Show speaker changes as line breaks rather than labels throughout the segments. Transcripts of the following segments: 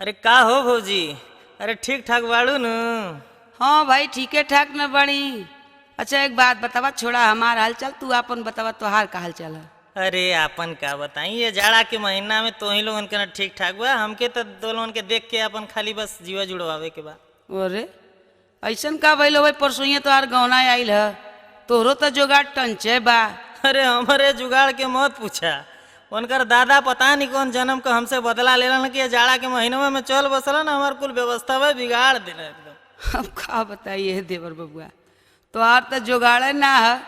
अरे का हो भौजी। अरे ठीक ठाक बाड़ू न।
हाँ भाई ठीके ठाक न बड़ी। अच्छा एक बात बतावा, छोड़ा हमार हाल चाल, तू अपन बतावा तोहार का हाल चाल है।
अरे आपन का बताई, ये जाड़ा के महीना में तो ही लोगन के न ठीक ठाक बा। हमके तो दो लोगन के देख के अपन खाली बस जीवा जुड़वावे के बा।
अरे ऐसन का भइल हो भाई, परसों तोहार गहना आइल है, तोहरो तो जोगाड़ टंचे बा।
अरे हमारे जुगाड़ के मत पूछा। उनकर दादा पता नहीं कौन जन्म का हमसे बदला लेलन कि जाड़ा के महीनों में चल बसलन, हमार कुल व्यवस्था में बिगाड़ देना एकदम।
अब का बताइए देवर बबुआ, तोहार तो जोगाड़ ना है।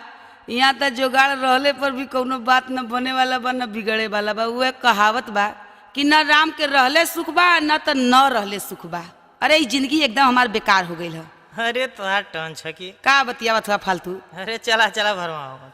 यहाँ तो जोगाड़ रहले पर भी कोनो बात न बने वाला बा न बिगड़े वाला बा। वह कहावत बा कि न राम के रहले सुख बा न तो न रहले सुख बा। अरे ये जिंदगी एकदम हमार बेकार हो गई है।
अरे तोहार टन छकी
का बतियावा थोड़ा फालतू।
अरे चला चला भरवाओ।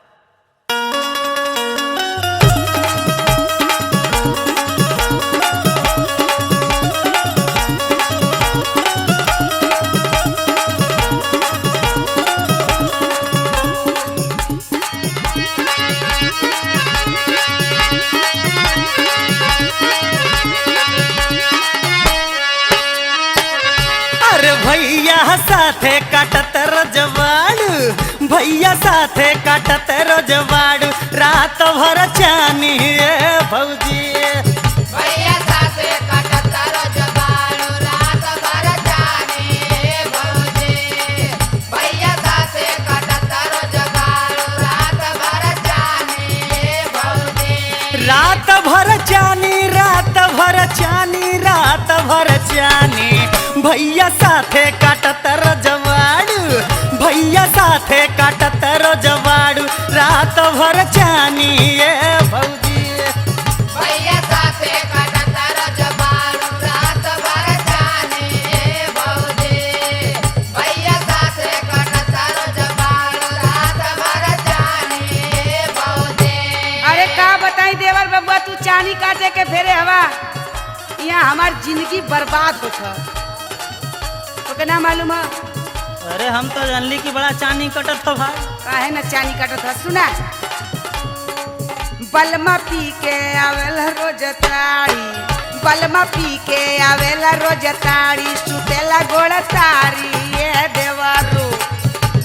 भैया साथे काटत रजवाड़ू, भैया साथे काटत रजवाड़ू, रात भर चानी भौजी।
भैया साथे काटत रजवाड़ू, रात भर चानी भौजी। भैया साथे काटत रजवाड़ू, रात भर चानी भौजी।
रात भर चानी, रात भर चानी, रात भर चानी, भैया साथे काटत रजवाड़ू, भैया साथे काटत रजवाड़ू, रात भर चानी भौजी।
भैया साथे काटत रजवाड़ू, रात भर चानी भौजी। भैया साथे काटत रजवाड़ू, रात भर चानी भौजी।
अरे का बताई देवर बबुआ, तू चानी काटे के फेरे हवा, यहाँ हमार जिंदगी बर्बाद हो। तो ना मालूम है?
अरे हम तो जानली कि बड़ा चानी कटत था भाई।
काहे न चानी काटत है, सुना। बलमा पी के आवेला रोज ताड़ी, बलमा पी के आवेला रोज ताड़ी, सुतेला गोड़ तारी ये देवारू।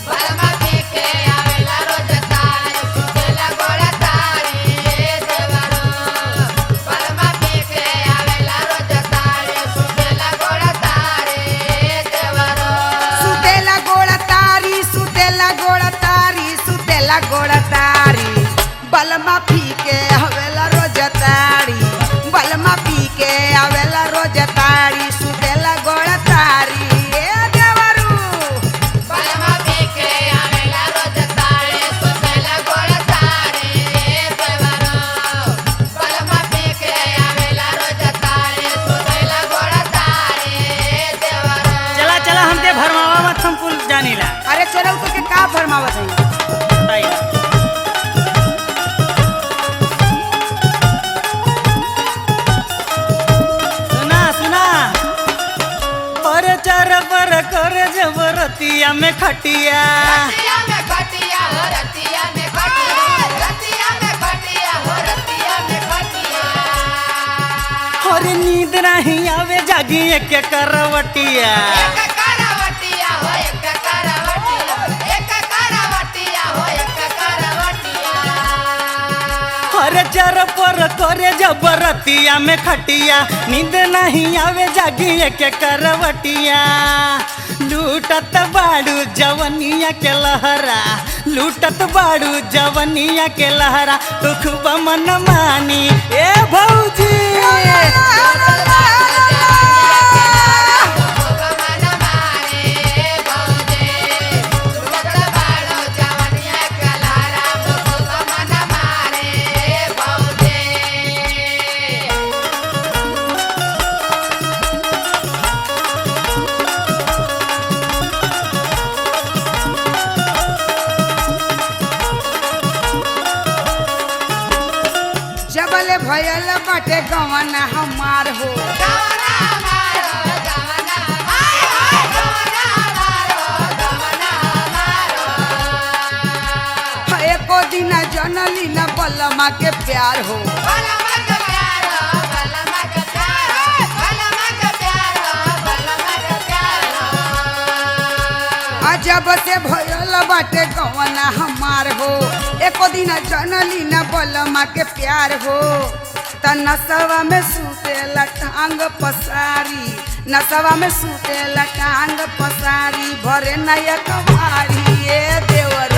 बलमा पी के आवेला रोज तारी, सुतेला गोड़ तारी ये देवारू। बलमा पी के आवेला रोज तारी, सुतेला गोड़ तारी ये देवारू।
सुतेला गोड़ तारी, सुतेला गोड़ तारी, सुतेला गोड़ तारी, बलमा पी के आवेला रोज ताड़ी, बलमा पी के आवेला रोज ताड़ी, सुतेला गोड़ तारी ए देवरू।
बलमा पी के आवेला रोज तारी, सुतेला गोड़ तारी ये देवारू। बलमा पी के आवेला रोज तारी, सुतेला गोड़ तारी ये देवारू।
चला चला हमके भरमावा मत, हम कुल जानीला।
अरे चलो तो के का फरमावत है?
बताइए। सुना सुना, और चार पर कर जबरतिया में खटिया,
रतिया में खटिया हो, रतिया में खटिया, रतिया में खटिया हो, रतिया में खटिया।
और नींद नहीं आवे जागी एक करवटिया।
एक करवटिया हो, एक करवटिया, एक करवटिया हो, एक करवटिया।
और चार पर करे जबरतिया में खटिया, नींद नहीं आवे जागी एक करवटिया। लूटत बाड़ू जवनिया के लहरा, लूटत बाड़ू जवनिया के लहरा, तो खूब मन मानी ए भौजी।
खूब मन मारे भौजी, लूटत बाड़ू जवनिया के लहरा, खूब मन मारे भौजी।
जबले भयल बाटे गवना हमार हो,
गवना मारो, गवना हाय हाय, गवना मारो, गवना मारो।
एको दिन जनली न बलमा के प्यार हो।
बलमा के प्यार हो, बलमा के प्यार हो, बलमा के प्यार
जब से भयल बाटे गवना हमार हो एको दिन जनली न बलमा के प्यार हो त नसवा में सुतेला टांग पसारी नसवा में सुतेला टांग पसारी भरे नया कवारी ए देवर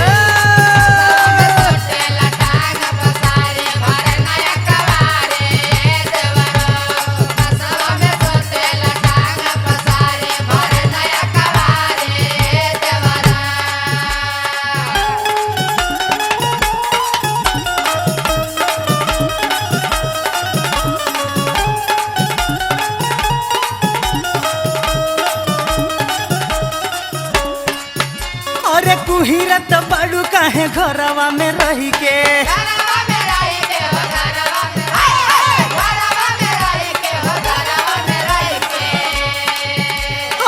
अरे कुहिरत बड़ू काहे घरवा में रही के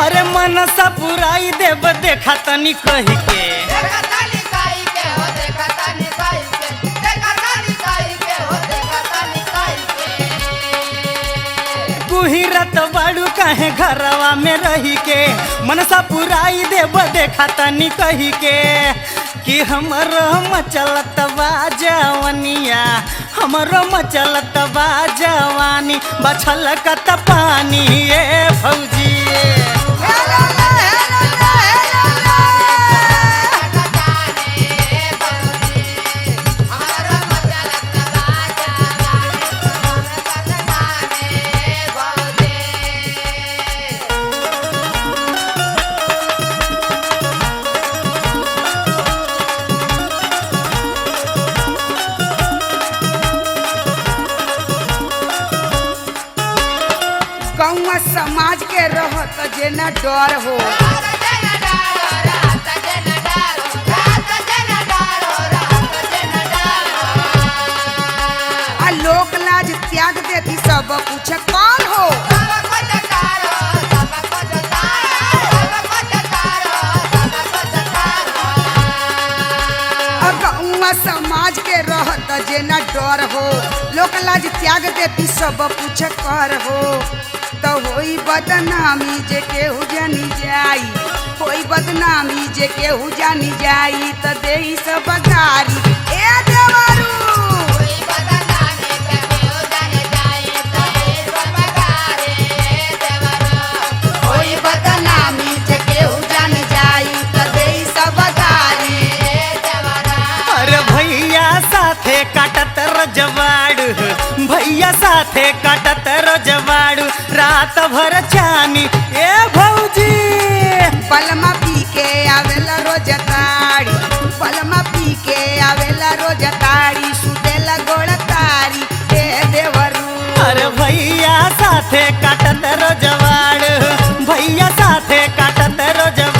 अरे मनसा पुराई देव देखा तनी कही के कुहिरत बड़ू काहे घरवा में रही के मनसा पुराई देव देखा तनी कही के कि हमरो मचलत बा जवनिया हमरो मचलत बा जवानी बछल कत पानी ए फौजी
गौवा समाज के रहत जे न डर हो आ लोक लाज त्याग देती सब कुछ कौन हो गौवा समाज के रहत जे न डर हो लोक लाज त्याग देती सब कुछ कर हो तो होई बदनामी जे केहू जानी जाई होई बदनामी जे केहू जानी जाई तो देई सब गारी ए देवरू होई बदनामी जे केहू जानी जाई तो देई सब गारी
अरे भैया साथे काटत रजवाड़ भैया साथे काटत रजवाड़ रात भर चानी ए भौजी
पलमा पी के आवेला रोज ताड़ी पलमा पी के आवेला रोज ताड़ी सुतेला गोड़ तारी ए देवरू
अरे भैया साथे काटत रजवाड़ भैया साथे काटत रजवाड़